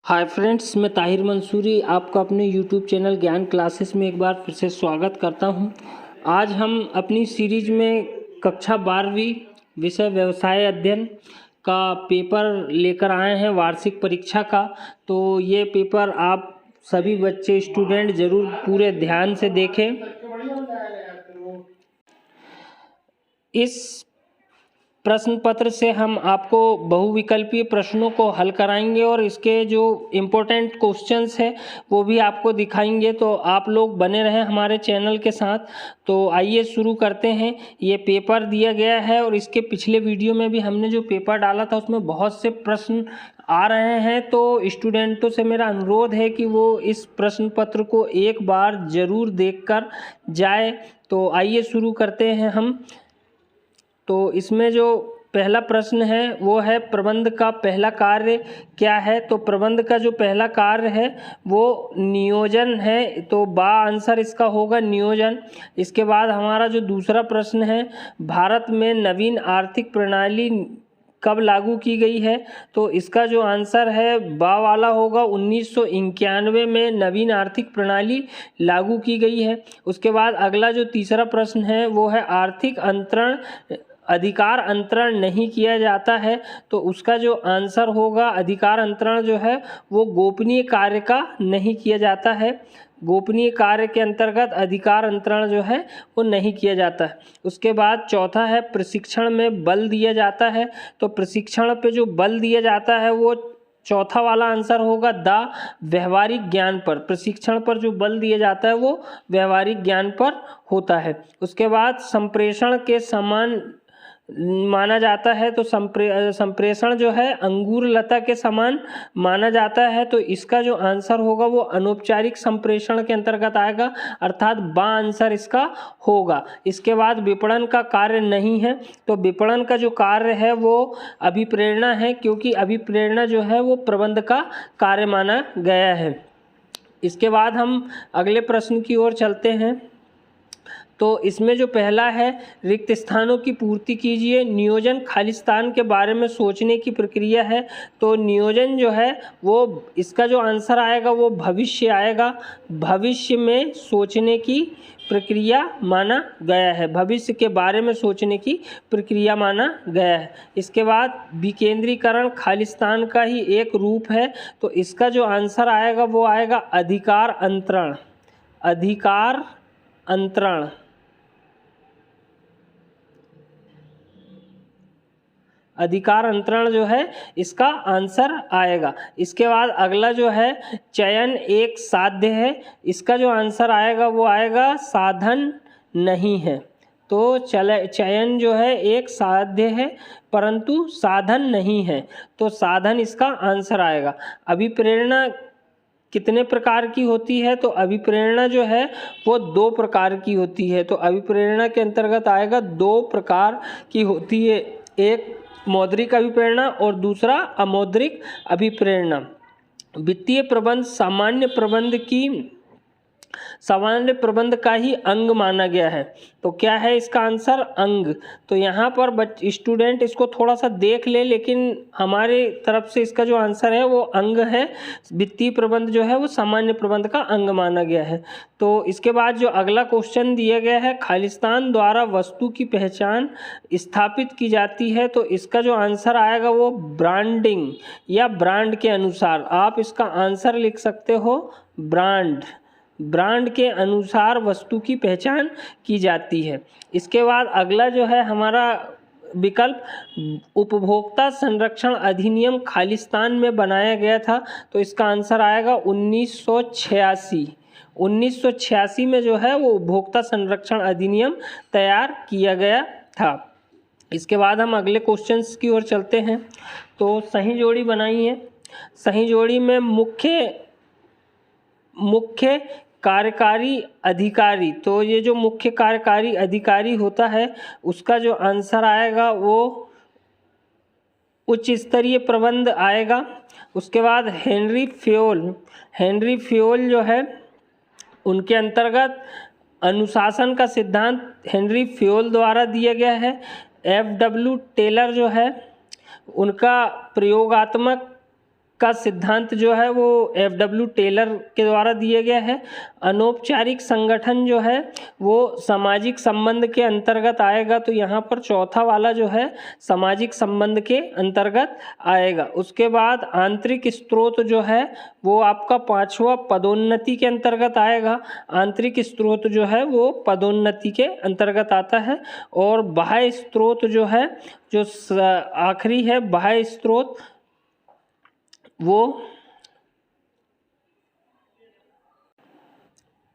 Hi friends, मैं ताहिर मंसूरी आपका अपने यूट्यूब चैनल ज्ञान क्लासेस में एक बार फिर से स्वागत करता हूं। आज हम अपनी सीरीज में कक्षा 12वीं विषय व्यवसाय अध्ययन का पेपर लेकर आए हैं, वार्षिक परीक्षा का। तो ये पेपर आप सभी बच्चे स्टूडेंट ज़रूर पूरे ध्यान से देखें। इस प्रश्न पत्र से हम आपको बहुविकल्पीय प्रश्नों को हल कराएंगे और इसके जो इम्पोर्टेंट क्वेश्चंस हैं वो भी आपको दिखाएंगे। तो आप लोग बने रहें हमारे चैनल के साथ। तो आइए शुरू करते हैं। ये पेपर दिया गया है और इसके पिछले वीडियो में भी हमने जो पेपर डाला था उसमें बहुत से प्रश्न आ रहे हैं। तो स्टूडेंटों से मेरा अनुरोध है कि वो इस प्रश्न पत्र को एक बार ज़रूर देखकर जाए। तो आइए शुरू करते हैं हम। तो इसमें जो पहला प्रश्न है वो है प्रबंध का पहला कार्य क्या है। तो प्रबंध का जो पहला कार्य है वो नियोजन है। तो बा आंसर इसका होगा नियोजन। इसके बाद हमारा जो दूसरा प्रश्न है, भारत में नवीन आर्थिक प्रणाली कब लागू की गई है। तो इसका जो आंसर है बा वाला होगा, 1991 में नवीन आर्थिक प्रणाली लागू की गई है। उसके बाद अगला जो तीसरा प्रश्न है वो है आर्थिक अंतरण अधिकार अंतरण नहीं किया जाता है। तो उसका जो आंसर होगा, अधिकार अंतरण जो है वो गोपनीय कार्य का नहीं किया जाता है। गोपनीय कार्य के अंतर्गत अधिकार अंतरण जो है वो नहीं किया जाता है। उसके बाद चौथा है प्रशिक्षण में बल दिया जाता है। तो प्रशिक्षण पे जो बल दिया जाता है वो चौथा वाला आंसर होगा द व्यवहारिक ज्ञान पर। प्रशिक्षण पर जो बल दिया जाता है वो व्यवहारिक ज्ञान पर होता है। उसके बाद संप्रेषण के समान माना जाता है। तो संप्रेषण जो है अंगूर लता के समान माना जाता है। तो इसका जो आंसर होगा वो अनौपचारिक संप्रेषण के अंतर्गत आएगा, अर्थात बा आंसर इसका होगा। इसके बाद विपणन का कार्य नहीं है। तो विपणन का जो कार्य है वो अभिप्रेरणा है, क्योंकि अभिप्रेरणा जो है वो प्रबंध का कार्य माना गया है। इसके बाद हम अगले प्रश्न की ओर चलते हैं। तो इसमें जो पहला है, रिक्त स्थानों की पूर्ति कीजिए। नियोजन खालिस्तान के बारे में सोचने की प्रक्रिया है। तो नियोजन जो है वो इसका जो आंसर आएगा वो भविष्य आएगा। भविष्य में सोचने की प्रक्रिया माना गया है। भविष्य के बारे में सोचने की प्रक्रिया माना गया है। इसके बाद विकेंद्रीकरण खालिस्तान का ही एक रूप है। तो इसका जो आंसर आएगा वो आएगा अधिकार अंतरण। अधिकार अंतरण अधिकार अंतरण जो है इसका आंसर आएगा। इसके बाद अगला जो है चयन एक साध्य है। इसका जो आंसर आएगा वो आएगा साधन नहीं है। तो चयन जो है एक साध्य है परंतु साधन नहीं है। तो साधन इसका आंसर आएगा। अभिप्रेरणा कितने प्रकार की होती है। तो अभिप्रेरणा जो है वो 2 प्रकार की होती है। तो अभिप्रेरणा के अंतर्गत आएगा 2 प्रकार की होती है, एक मौद्रिक अभिप्रेरणा और दूसरा अमौद्रिक अभिप्रेरणा। वित्तीय प्रबंध सामान्य प्रबंध का ही अंग माना गया है। तो क्या है इसका आंसर? अंग। तो यहाँ पर स्टूडेंट इसको थोड़ा सा देख ले, लेकिन हमारे तरफ से इसका जो आंसर है वो अंग है। वित्तीय प्रबंध जो है वो सामान्य प्रबंध का अंग माना गया है। तो इसके बाद जो अगला क्वेश्चन दिया गया है, खालिस्तान द्वारा वस्तु की पहचान स्थापित की जाती है। तो इसका जो आंसर आएगा वो ब्रांडिंग या ब्रांड के अनुसार। आप इसका आंसर लिख सकते हो ब्रांड। ब्रांड के अनुसार वस्तु की पहचान की जाती है। इसके बाद अगला जो है हमारा विकल्प उपभोक्ता संरक्षण अधिनियम खालिस्तान में बनाया गया था। तो इसका आंसर आएगा 1986। 1986 में जो है वो उपभोक्ता संरक्षण अधिनियम तैयार किया गया था। इसके बाद हम अगले क्वेश्चंस की ओर चलते हैं। तो सही जोड़ी बनाई है। सही जोड़ी में मुख्य कार्यकारी अधिकारी। तो ये जो मुख्य कार्यकारी अधिकारी होता है उसका जो आंसर आएगा वो उच्च स्तरीय प्रबंध आएगा। उसके बाद हेनरी फ्योल जो है उनके अंतर्गत अनुशासन का सिद्धांत हेनरी फ्योल द्वारा दिया गया है। FW टेलर जो है उनका प्रयोगात्मक का सिद्धांत जो है वो F.W. टेलर के द्वारा दिया गया है। अनौपचारिक संगठन जो है वो सामाजिक संबंध के अंतर्गत आएगा, तो यहाँ पर चौथा वाला जो है सामाजिक संबंध के अंतर्गत आएगा। उसके बाद आंतरिक स्रोत जो है वो आपका पांचवा पदोन्नति के अंतर्गत आएगा। आंतरिक स्रोत जो है वो पदोन्नति के अंतर्गत आता है। और बाह्य स्रोत जो है, जो आखिरी है बाह्य स्रोत, वो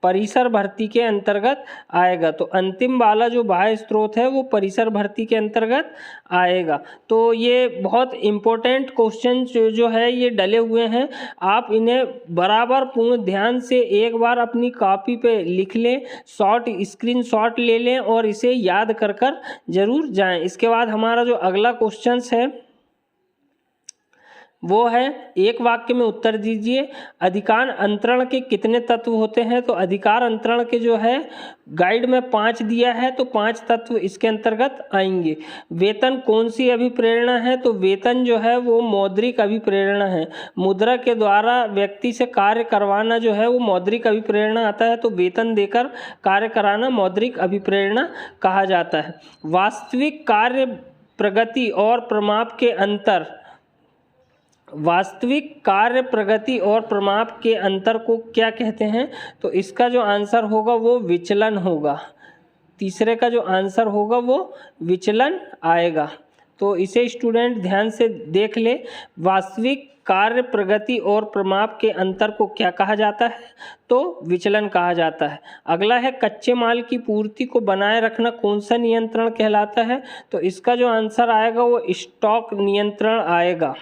परिसर भर्ती के अंतर्गत आएगा। तो अंतिम वाला जो बाह्य स्रोत है वो परिसर भर्ती के अंतर्गत आएगा। तो ये बहुत इम्पोर्टेंट क्वेश्चन जो है ये डले हुए हैं, आप इन्हें बराबर पूर्ण ध्यान से एक बार अपनी कॉपी पे लिख लें, स्क्रीनशॉट ले लें और इसे याद कर कर जरूर जाएं। इसके बाद हमारा जो अगला क्वेश्चन है वो है, एक वाक्य में उत्तर दीजिए, अधिकार अंतरण के कितने तत्व होते हैं। तो अधिकार अंतरण के जो है गाइड में 5 दिया है, तो 5 तत्व इसके अंतर्गत आएंगे। वेतन कौन सी अभिप्रेरणा है। तो वेतन जो है वो मौद्रिक अभिप्रेरणा है। मुद्रा के द्वारा व्यक्ति से कार्य करवाना जो है वो मौद्रिक अभिप्रेरणा आता है, तो वेतन देकर कार्य कराना मौद्रिक अभिप्रेरणा कहा जाता है। वास्तविक कार्य प्रगति और प्रमाप के अंतर, वास्तविक कार्य प्रगति और प्रमाप के अंतर को क्या कहते हैं। तो इसका जो आंसर होगा वो विचलन होगा। तीसरे का जो आंसर होगा वो विचलन आएगा। तो इसे स्टूडेंट ध्यान से देख ले। वास्तविक कार्य प्रगति और प्रमाप के अंतर को क्या कहा जाता है। तो विचलन कहा जाता है। अगला है, कच्चे माल की पूर्ति को बनाए रखना कौन सा नियंत्रण कहलाता है। तो इसका जो आंसर आएगा वो स्टॉक नियंत्रण आएगा।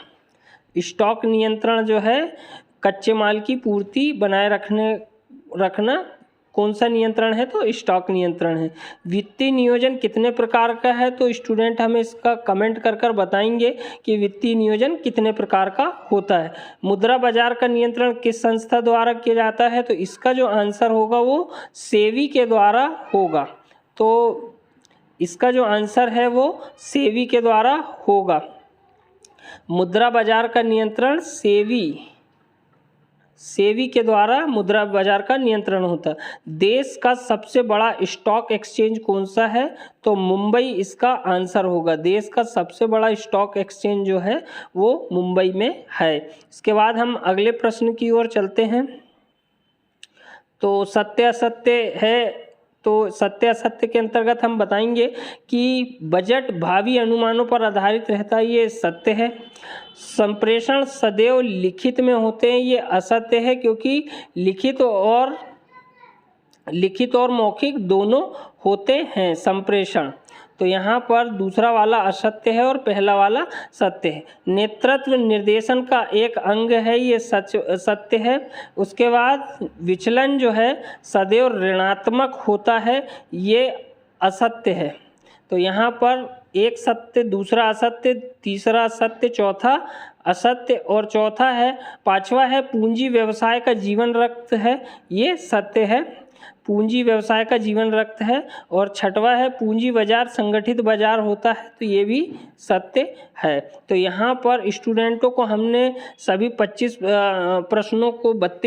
स्टॉक नियंत्रण जो है कच्चे माल की पूर्ति बनाए रखना कौन सा नियंत्रण है। तो स्टॉक नियंत्रण है। वित्तीय नियोजन कितने प्रकार का है। तो स्टूडेंट हमें इसका कमेंट कर कर बताएंगे कि वित्तीय नियोजन कितने प्रकार का होता है। मुद्रा बाजार का नियंत्रण किस संस्था द्वारा किया जाता है। तो इसका जो आंसर होगा वो सेबी के द्वारा होगा। तो इसका जो आंसर है वो सेबी के द्वारा होगा। मुद्रा बाजार का नियंत्रण सेबी के द्वारा मुद्रा बाजार का नियंत्रण होता है। देश का सबसे बड़ा स्टॉक एक्सचेंज कौन सा है। तो मुंबई इसका आंसर होगा। देश का सबसे बड़ा स्टॉक एक्सचेंज जो है वो मुंबई में है। इसके बाद हम अगले प्रश्न की ओर चलते हैं। तो सत्य असत्य है। तो सत्य असत्य के अंतर्गत हम बताएंगे कि बजट भावी अनुमानों पर आधारित रहता है, ये सत्य है। संप्रेषण सदैव लिखित में होते हैं, ये असत्य है, क्योंकि लिखित और मौखिक दोनों होते हैं संप्रेषण। तो यहाँ पर दूसरा वाला असत्य है और पहला वाला सत्य है। नेतृत्व निर्देशन का एक अंग है, ये सत्य है। उसके बाद विचलन जो है सदैव ऋणात्मक होता है, ये असत्य है। तो यहाँ पर एक सत्य, दूसरा असत्य, तीसरा सत्य, चौथा असत्य और चौथा है, पांचवा है पूंजी व्यवसाय का जीवन रक्त है, ये सत्य है। पूंजी व्यवसाय का जीवन रक्त है। और छठवा है पूंजी बाजार संगठित बाजार होता है, तो ये भी सत्य है। तो यहाँ पर स्टूडेंटों को हमने सभी 32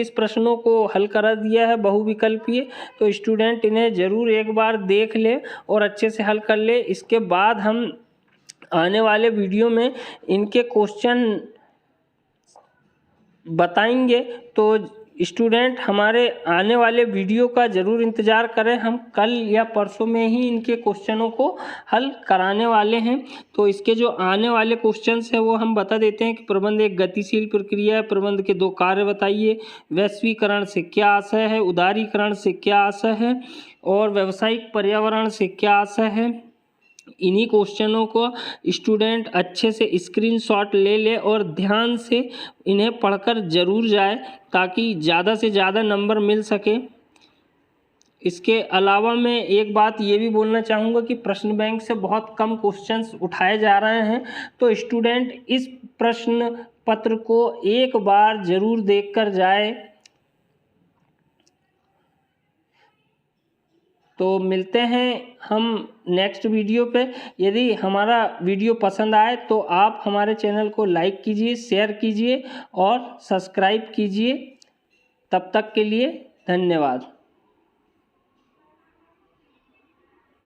प्रश्नों को हल करा दिया है बहुविकल्पीय। तो स्टूडेंट इन्हें ज़रूर एक बार देख ले और अच्छे से हल कर ले। इसके बाद हम आने वाले वीडियो में इनके क्वेश्चन बताएंगे। तो स्टूडेंट हमारे आने वाले वीडियो का ज़रूर इंतज़ार करें। हम कल या परसों में ही इनके क्वेश्चनों को हल कराने वाले हैं। तो इसके जो आने वाले क्वेश्चंस हैं वो हम बता देते हैं कि प्रबंध एक गतिशील प्रक्रिया है, प्रबंध के 2 कार्य बताइए, वैश्वीकरण से क्या आशय है, उदारीकरण से क्या आशय है और व्यावसायिक पर्यावरण से क्या आशय है। इन्हीं क्वेश्चनों को स्टूडेंट अच्छे से स्क्रीनशॉट ले ले और ध्यान से इन्हें पढ़कर जरूर जाए, ताकि ज़्यादा से ज़्यादा नंबर मिल सके। इसके अलावा मैं एक बात ये भी बोलना चाहूँगा कि प्रश्न बैंक से बहुत कम क्वेश्चंस उठाए जा रहे हैं। तो स्टूडेंट इस प्रश्न पत्र को एक बार ज़रूर देखकर जाए। तो मिलते हैं हम नेक्स्ट वीडियो पे। यदि हमारा वीडियो पसंद आए तो आप हमारे चैनल को लाइक कीजिए, शेयर कीजिए और सब्सक्राइब कीजिए। तब तक के लिए धन्यवाद।